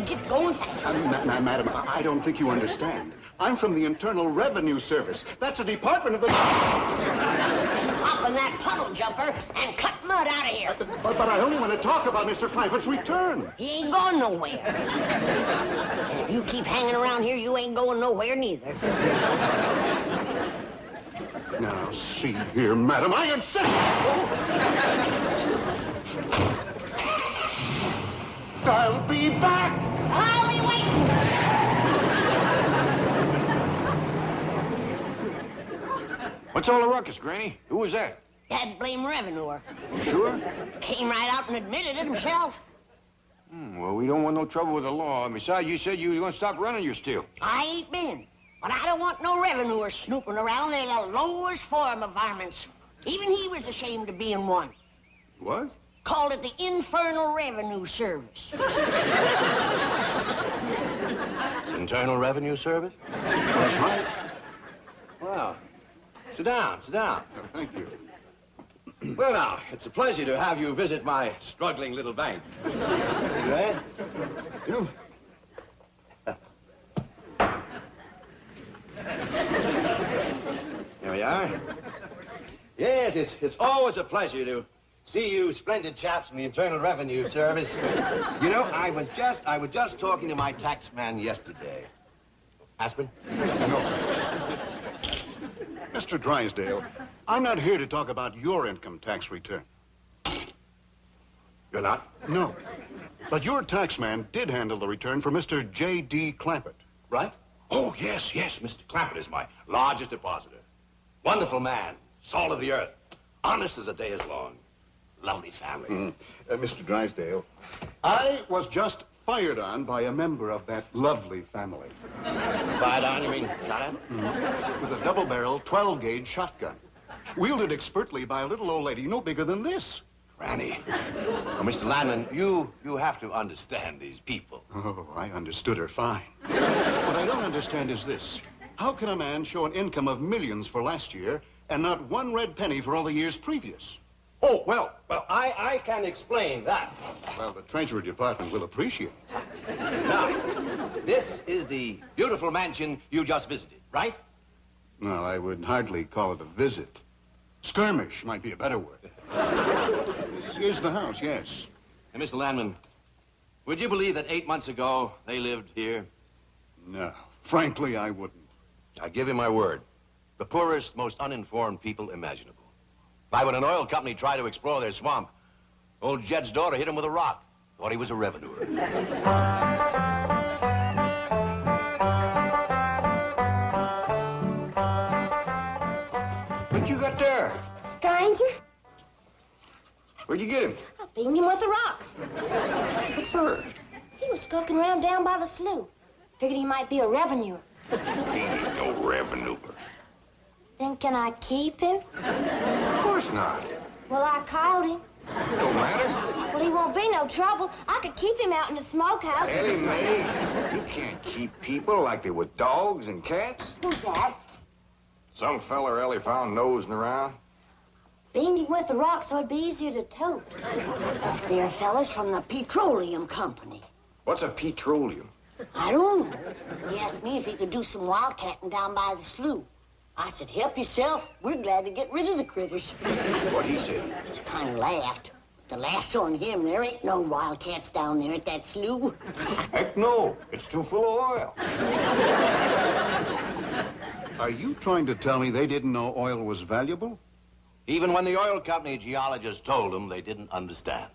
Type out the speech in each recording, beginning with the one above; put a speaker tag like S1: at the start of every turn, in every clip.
S1: get going fast.
S2: Madam, I don't think you understand. I'm from the Internal Revenue Service. That's a department of the...
S1: Hop in that puddle, Jumper, and cut mud out of here.
S2: But I only want to talk about Mr. Clampetts' return.
S1: He ain't going nowhere. And if you keep hanging around here, you ain't going nowhere neither.
S2: Now, see here, madam, I insist. I'll be back.
S1: I'll be waiting.
S3: What's all the ruckus, Granny? Who was that?
S1: That blame revenuer.
S3: Sure?
S1: Came right out and admitted it himself.
S3: Well, we don't want no trouble with the law. Besides, you said you were going to stop running your still.
S1: I ain't been. But I don't want no revenuer snooping around. They're the lowest form of varmints. Even he was ashamed of being one.
S3: What?
S1: Called it the Infernal Revenue Service.
S4: Internal Revenue Service?
S2: That's right.
S4: Well, sit down, sit down.
S2: Thank you.
S4: Well, now, it's a pleasure to have you visit my struggling little bank. Right?
S2: You?
S4: Here we are. Yes, it's always a pleasure to see you splendid chaps from the Internal Revenue Service. You know, I was just talking to my tax man yesterday. Aspen?
S2: No. Mr. Drysdale, I'm not here to talk about your income tax return.
S4: You're not?
S2: No. But your tax man did handle the return for Mr. J.D. Clampett, right?
S4: Oh, yes, Mr. Clampett is my largest depositor. Wonderful man, salt of the earth, honest as a day is long. Lovely family.
S2: Mr. Drysdale, I was just fired on by a member of that lovely family.
S4: Fired on, you mean shot at?
S2: With a double-barrel 12-gauge shotgun. Wielded expertly by a little old lady no bigger than this.
S4: Granny. Oh, Mr. Landman, you have to understand these people.
S2: Oh, I understood her fine. What I don't understand is this. How can a man show an income of millions for last year and not one red penny for all the years previous?
S4: Oh, well, I can explain that.
S2: Well, the Treasury Department will appreciate it.
S4: Now, this is the beautiful mansion you just visited, right?
S2: No, I would hardly call it a visit. Skirmish might be a better word. This is the house, yes.
S4: And Mr. Landman, would you believe that 8 months ago they lived here?
S2: No, frankly, I wouldn't.
S4: I give you my word. The poorest, most uninformed people imaginable. Why, when an oil company tried to explore their swamp, old Jed's daughter hit him with a rock. Thought he was a revenuer.
S3: What you got there?
S5: Stranger,
S3: Where'd you get him?
S5: I beamed him with a rock.
S3: What for?
S5: He was skulking around down by the slough. Figured he might be a revenuer.
S3: He ain't no revenuer.
S5: Then can I keep him?
S3: Of course not.
S5: Well, I caught him.
S3: Don't matter.
S5: Well, he won't be no trouble. I could keep him out in the smokehouse.
S3: Ellie Mae, you can't keep people like they were dogs and cats.
S5: Who's that?
S3: Some feller Ellie found nosing around.
S5: Beamed him with a rock so it'd be easier to tote.
S1: That there fella's from the petroleum company.
S3: What's a petroleum?
S1: I don't know. He asked me if he could do some wildcatting down by the slough. I said, help yourself. We're glad to get rid of the critters.
S3: What he said?
S1: Just kind of laughed. The laugh's on him. There ain't no wildcats down there at that slough.
S3: Heck no. It's too full of oil.
S2: Are you trying to tell me they didn't know oil was valuable?
S4: Even when the oil company geologists told them, they didn't understand.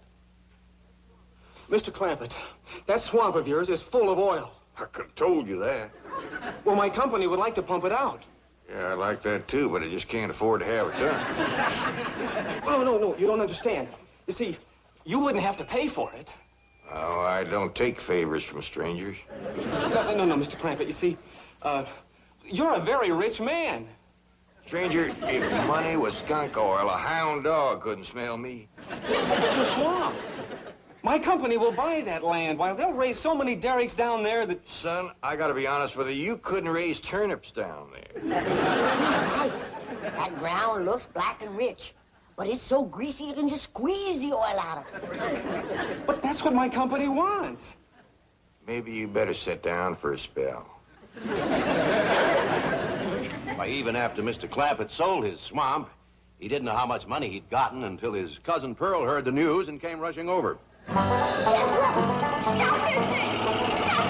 S6: Mr. Clampett, that swamp of yours is full of oil.
S3: I could have told you that.
S6: Well, my company would like to pump it out.
S3: Yeah, I like that too, but I just can't afford to have it done.
S6: Oh, no, you don't understand. You see, you wouldn't have to pay for it.
S3: Oh, I don't take favors from strangers.
S6: No, Mr. Clampett, you see, you're a very rich man.
S3: Stranger, if money was skunk oil, a hound dog couldn't smell me.
S6: It's a swamp. My company will buy that land. While they'll raise so many derricks down there that...
S3: Son, I gotta be honest with you, you couldn't raise turnips down there.
S1: He's right. That ground looks black and rich. But it's so greasy you can just squeeze the oil out of it.
S6: But that's what my company wants.
S3: Maybe you better sit down for a spell.
S4: Why, even after Mr. Clampett sold his swamp, he didn't know how much money he'd gotten until his cousin Pearl heard the news and came rushing over.
S1: Stop this thing!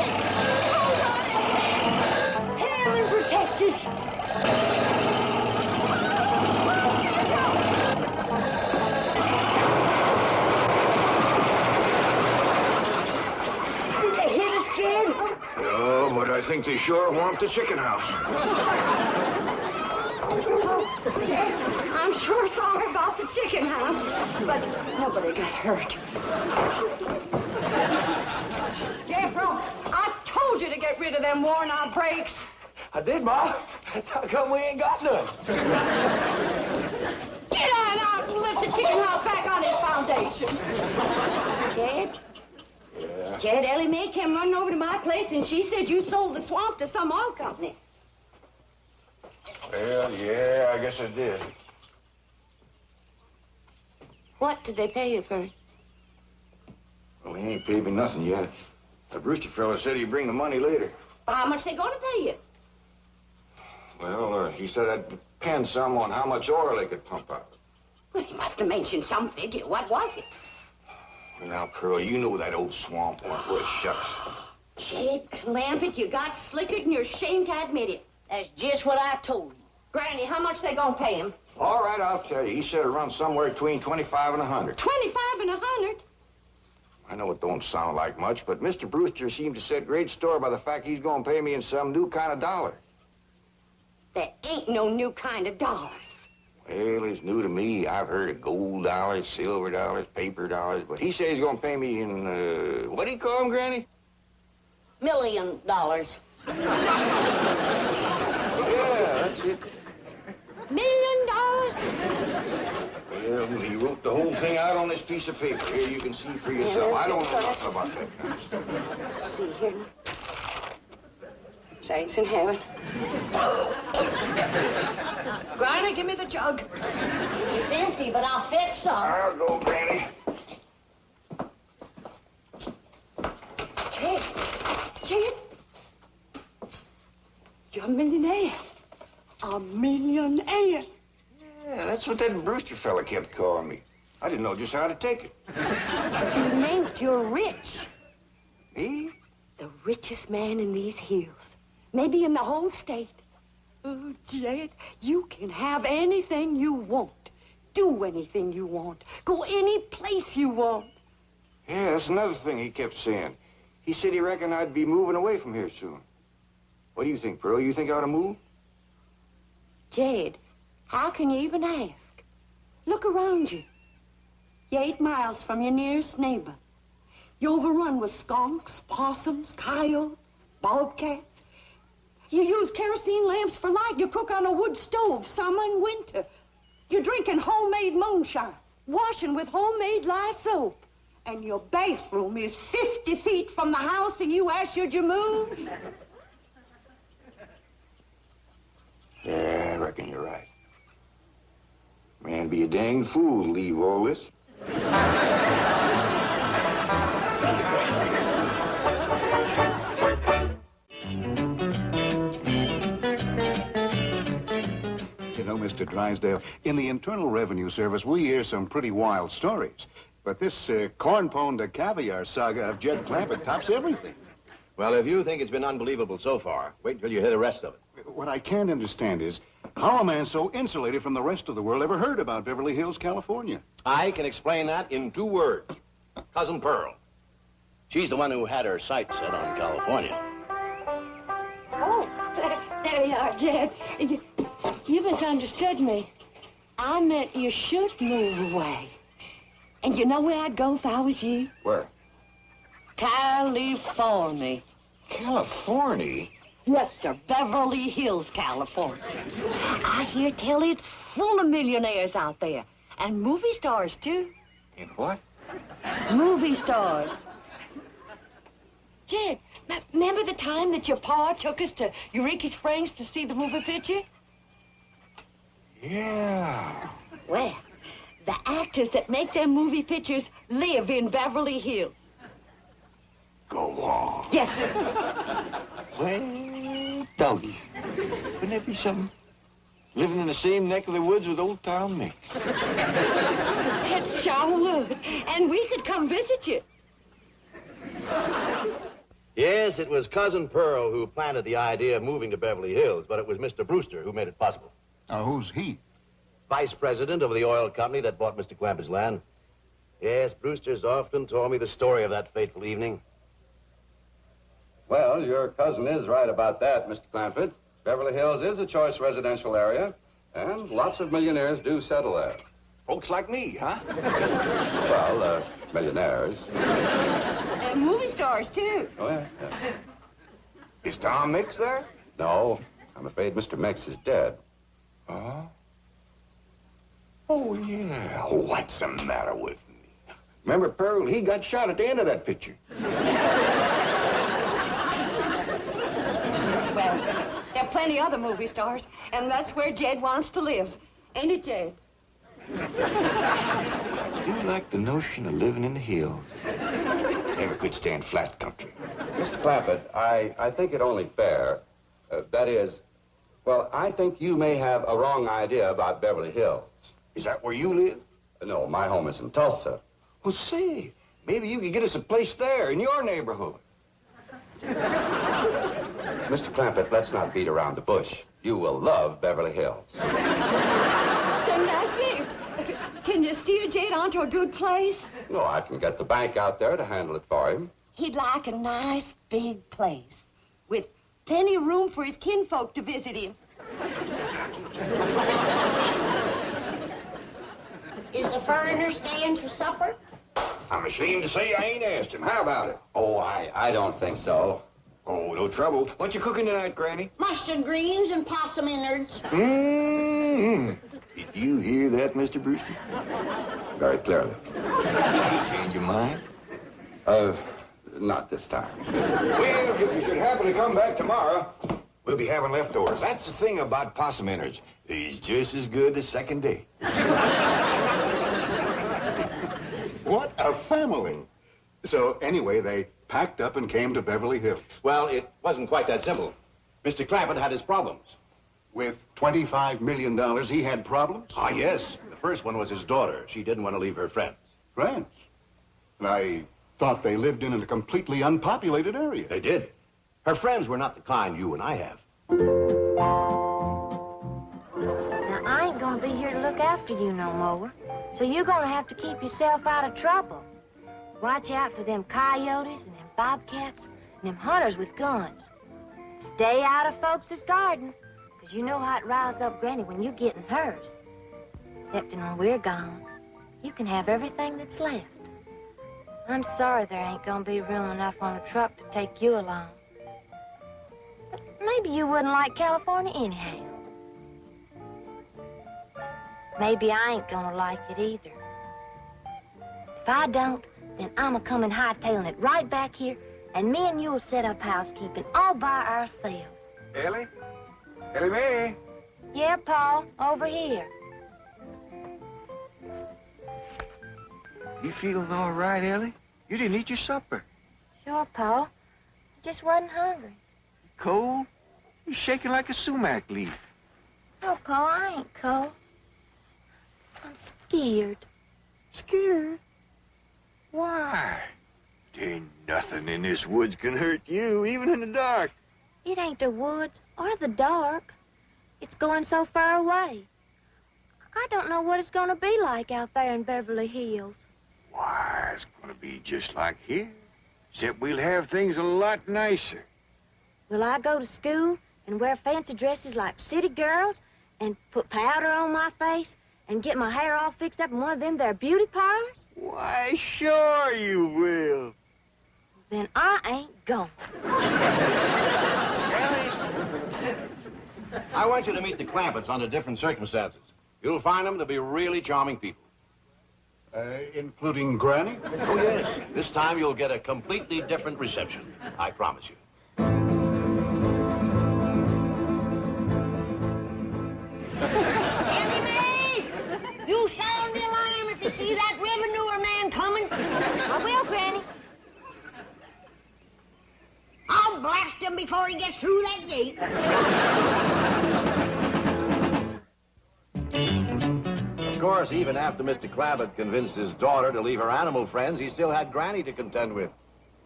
S1: Stop it! Hold on to him! Heaven protect us! Did they hit us, kid?
S3: No, but I think they sure want the chicken house.
S1: Jack, I'm sure sorry about the chicken house, but nobody got hurt. Jeffro, I told you to get rid of them worn-out brakes.
S6: I did, Ma. That's how come we ain't got none.
S1: Get on out and lift the chicken house back on its foundation. Jed?
S3: Yeah.
S1: Jed, Ellie Mae came running over to my place, and she said you sold the swamp to some oil company.
S3: Well, yeah, I guess I did.
S1: What did they pay you for it?
S3: Well, he ain't paid me nothing yet. The Brewster fella said he'd bring the money later.
S1: How much they gonna pay you?
S3: Well, he said I'd depend some on how much oil they could pump out.
S1: Well, he must have mentioned some figure. What was it?
S3: Now, Pearl, you know that old swamp weren't worth shucks.
S1: Jed Clampett, you got slickered and you're ashamed to admit it. That's just what I told you. Granny, how much they gonna pay him?
S3: All right, I'll tell you. He said it runs somewhere between 25 and 100.
S1: 25 and 100?
S3: I know it don't sound like much, but Mr. Brewster seemed to set great store by the fact he's gonna pay me in some new kind of dollar.
S1: There ain't no new kind of dollars.
S3: Well, it's new to me. I've heard of gold dollars, silver dollars, paper dollars, but he says he's gonna pay me in, what do you call them, Granny?
S1: $1 million.
S3: Yeah, that's it.
S1: $1 million?
S3: Well, he wrote the whole thing out on this piece of paper. Here, you can see for yourself. I don't know nothing about that kind of stuff.
S1: Let's see here. Saints in heaven. Granny, give me the jug. It's empty, but I'll fetch some.
S3: I'll go, Granny.
S1: Jed, you're a millionaire. A millionaire.
S3: Yeah, that's what that Brewster fella kept calling me. I didn't know just how to take it.
S1: You meant you're rich.
S3: Me?
S1: The richest man in these hills. Maybe in the whole state. Oh, Jed, you can have anything you want. Do anything you want. Go any place you want.
S3: Yeah, that's another thing he kept saying. He said he reckoned I'd be moving away from here soon. What do you think, Pearl? You think I ought to move?
S1: Jed, how can you even ask? Look around you. You're 8 miles from your nearest neighbor. You're overrun with skunks, possums, coyotes, bobcats. You use kerosene lamps for light. You cook on a wood stove, summer and winter. You're drinking homemade moonshine, washing with homemade lye soap. And your bathroom is 50 feet from the house, and you ask, should you move?
S3: Yeah, I reckon you're right. Man, be a dang fool to leave all this.
S2: You know, Mr. Drysdale, in the Internal Revenue Service, we hear some pretty wild stories. But this corn pone to caviar saga of Jed Clampett tops everything.
S4: Well, if you think it's been unbelievable so far, wait until you hear the rest of it.
S2: What I can't understand is how a man so insulated from the rest of the world ever heard about Beverly Hills, California.
S4: I can explain that in 2 words. Cousin Pearl. She's the one who had her sights set on California.
S5: Oh, there you are, Jed. You misunderstood me. I meant you should move away. And you know where I'd go if I was you?
S3: Where?
S5: California.
S3: California?
S5: Yes, sir. Beverly Hills, California. I hear tell it's full of millionaires out there. And movie stars, too.
S3: In what?
S5: Movie stars. Jed, remember the time that your pa took us to Eureka Springs to see the movie picture?
S3: Yeah.
S5: Well, the actors that make them movie pictures live in Beverly Hills.
S3: Go on.
S5: Yes, sir.
S3: Well, doggy. Wouldn't that be something? Living in the same neck of the woods with old Tom Mix.
S5: It sure would. And we could come visit you.
S4: Yes, it was Cousin Pearl who planted the idea of moving to Beverly Hills, but it was Mr. Brewster who made it possible.
S2: Who's he?
S4: Vice president of the oil company that bought Mr. Clampetts' land. Yes, Brewster's often told me the story of that fateful evening.
S7: Well, your cousin is right about that, Mr. Clampett. Beverly Hills is a choice residential area, and lots of millionaires do settle there.
S3: Folks like me, huh?
S7: Well, millionaires.
S1: Movie stars, too.
S7: Oh, yeah.
S3: Is Tom Mix there?
S7: No, I'm afraid Mr. Mix is dead.
S3: Huh? Oh, yeah. Oh, what's the matter with me? Remember Pearl? He got shot at the end of that picture.
S1: Well, there are plenty other movie stars, and that's where Jed wants to live. Ain't it, Jed?
S3: I do like the notion of living in the hills. Never could stand flat country.
S7: Mr. Clampett, I think it only fair. That is, well, I think you may have a wrong idea about Beverly Hills.
S3: Is that where you live?
S7: No, my home is in Tulsa.
S3: Well, say, maybe you could get us a place there in your neighborhood.
S7: Mr. Clampett, let's not beat around the bush. You will love Beverly Hills.
S1: Then that's it. Can you steer Jed onto a good place?
S7: No, I can get the bank out there to handle it for him.
S1: He'd like a nice big place with plenty of room for his kinfolk to visit him.
S5: Is the foreigner staying for supper?
S3: I'm ashamed to say I ain't asked him. How about it?
S7: Oh, I don't think so.
S3: Oh, no trouble. What you cooking tonight, Granny?
S5: Mustard greens and possum innards.
S3: Mm-hmm. Did you hear that, Mr. Brewster?
S7: Very clearly.
S3: Change your mind?
S7: Not this time.
S3: Well, if you should happen to come back tomorrow, we'll be having leftovers. That's the thing about possum innards. They's just as good the second day.
S2: What a family. So anyway, they packed up and came to Beverly Hills.
S4: Well, it wasn't quite that simple. Mr. Clampett had his problems.
S2: With $25 million, he had problems?
S4: Ah, yes. The first one was his daughter. She didn't want to leave her friends.
S2: Friends? And I thought they lived in a completely unpopulated area.
S4: They did. Her friends were not the kind you and I have.
S8: Now, I ain't gonna be here to look after you no more. So you're gonna have to keep yourself out of trouble. Watch out for them coyotes and them bobcats and them hunters with guns. Stay out of folks' gardens, because you know how it riles up Granny when you get in hers. Except when we're gone, you can have everything that's left. I'm sorry there ain't gonna be room enough on the truck to take you along. But maybe you wouldn't like California anyhow. Maybe I ain't gonna like it either. If I don't, then I'm a-comin' hightailing it right back here, and me and you'll set up housekeeping all by ourselves.
S3: Ellie? Ellie Mae?
S8: Yeah, Paul, over here.
S3: You feeling all right, Ellie? You didn't eat your supper.
S8: Sure, Paul. I just wasn't hungry.
S3: Cold? You're shaking like a sumac leaf.
S8: Oh, Paul, I ain't cold. I'm scared.
S3: Scared? Why? There ain't nothing in this woods can hurt you, even in the dark.
S8: It ain't the woods or the dark. It's going so far away. I don't know what it's gonna be like out there in Beverly Hills.
S3: Why, it's gonna be just like here. Except we'll have things a lot nicer.
S8: Will I go to school and wear fancy dresses like city girls and put powder on my face and get my hair all fixed up in one of them there beauty parlors?
S3: Why, sure you will.
S8: Then I ain't going.
S4: I want you to meet the Clampetts under different circumstances. You'll find them to be really charming people.
S2: Including Granny?
S4: Oh, yes. This time you'll get a completely different reception. I promise you.
S5: Ellie Mae! You sound the alarm if you see that revenue man coming.
S8: I will, Granny.
S9: him before he gets through that gate.
S4: Of course, even after Mr. Clampett convinced his daughter to leave her animal friends, he still had Granny to contend with.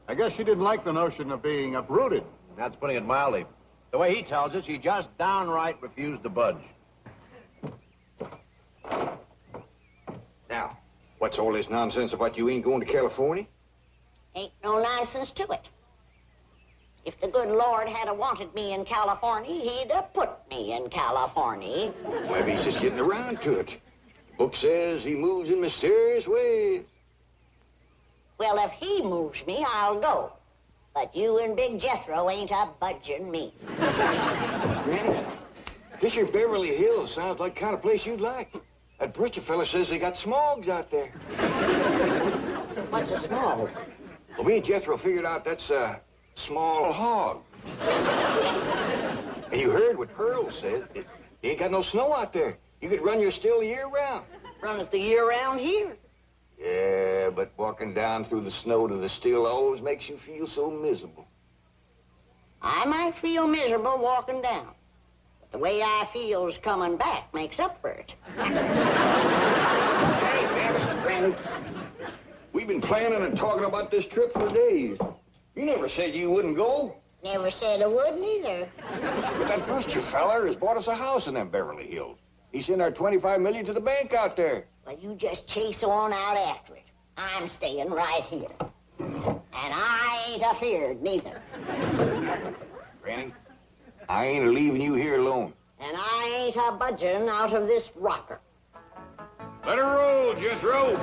S2: I guess she didn't like the notion of being uprooted.
S4: That's putting it mildly. The way he tells it, she just downright refused to budge.
S3: Now, what's all this nonsense about you ain't going to California?
S9: Ain't no nonsense to it. If the good Lord had wanted me in California, he'd have put me in California.
S3: Maybe he's just getting around to it. The book says he moves in mysterious ways.
S9: Well, if he moves me, I'll go. But you and Big Jethro ain't a budging me.
S3: Granny, this here Beverly Hills sounds like the kind of place you'd like. That Britcher fella says they got smogs out there.
S9: What's a smog?
S3: Well, me and Jethro figured out that's a small hog. And you heard what Pearl said. You ain't got no snow out there. You could run your still year round.
S9: Run it the year round here.
S3: Yeah, but walking down through the snow to the still always makes you feel so miserable.
S9: I might feel miserable walking down. But the way I feels coming back makes up for it.
S3: Hey, Granny. We've been planning and talking about this trip for days. You never said you wouldn't go.
S9: Never said I wouldn't either.
S3: But that Brewster feller has bought us a house in them Beverly Hills. He sent our $25 million to the bank out there.
S9: Well, you just chase on out after it. I'm staying right here. And I ain't afeard neither.
S3: Granny, I ain't leaving you here alone.
S9: And I ain't a budging out of this rocker.
S3: Let her roll, Jethro.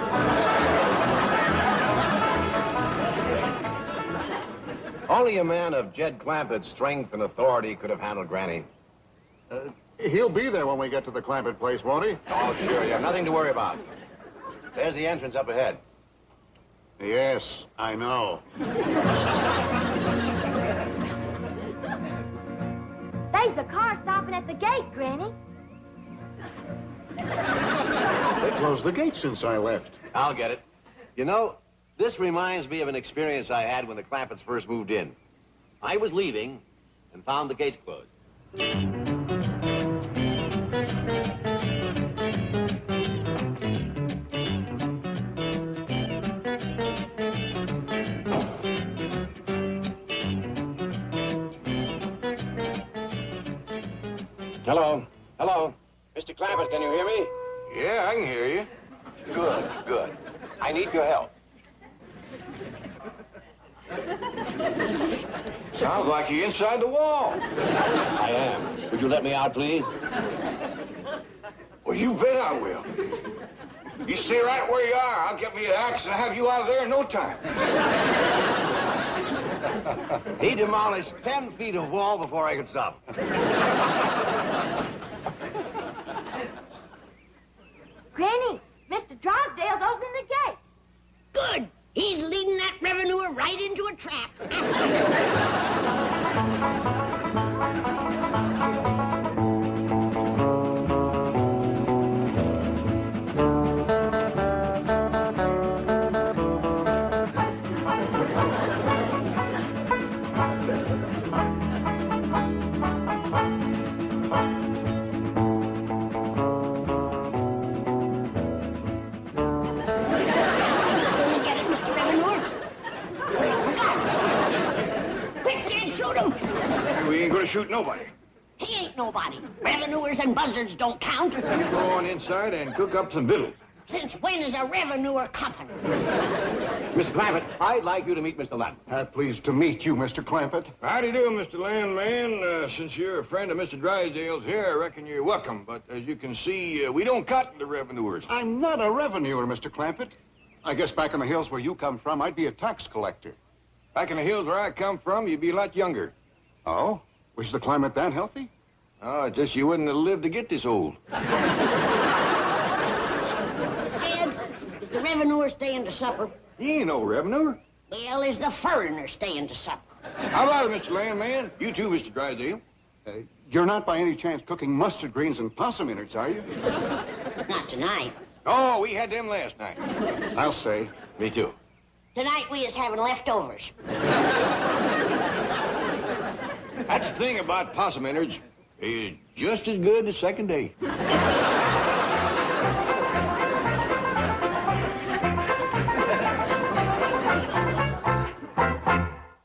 S4: Only a man of Jed Clampett's strength and authority could have handled Granny.
S2: He'll be there when we get to the Clampett place, won't he?
S4: Oh, sure, you have nothing to worry about. There's the entrance up ahead.
S2: Yes, I know.
S8: There's a car stopping at the gate, Granny.
S2: They closed the gate since I left.
S4: I'll get it. You know, this reminds me of an experience I had when the Clampetts first moved in. I was leaving and found the gates closed. Hello. Hello. Mr. Clampett, can you hear me?
S3: Yeah, I can hear you.
S4: Good, good. I need your help.
S3: Sounds like you're inside the wall.
S4: I am. Would you let me out, please?
S3: Well, you bet I will. You stay right where you are. I'll get me an axe and have you out of there in no time.
S4: He demolished 10 feet of wall before I could stop.
S8: Granny, Mr. Drysdale's opening the gate.
S9: Good. He's leading that revenuer right into a trap.
S3: We ain't gonna shoot nobody.
S9: He ain't nobody. Revenuers and buzzards don't count.
S3: You go on inside and cook up some victuals.
S9: Since when is a revenuer company?
S4: Mr. Clampett, I'd like you to meet Mr. Lund.
S2: Pleased to meet you, Mr. Clampett.
S3: How do you do, Mr. Landman? Since you're a friend of Mr. Drysdale's here, I reckon you're welcome. But as you can see, we don't cut the revenuers.
S2: I'm not a revenuer, Mr. Clampett. I guess back in the hills where you come from, I'd be a tax collector.
S3: Back in the hills where I come from, you'd be a lot younger.
S2: Oh? Was the climate that healthy?
S3: Oh, just you wouldn't have lived to get this old.
S9: Ed, is the revenuer staying to supper?
S3: He ain't no revenuer.
S9: Well, is the foreigner staying to supper?
S3: How about it, Mr. Landman? You too, Mr. Drysdale.
S2: You're not by any chance cooking mustard greens and possum innards, are you?
S9: Not tonight.
S3: Oh, we had them last night.
S2: I'll stay.
S4: Me too.
S9: Tonight we is having leftovers.
S3: That's the thing about possum innards. It's just as good the second day.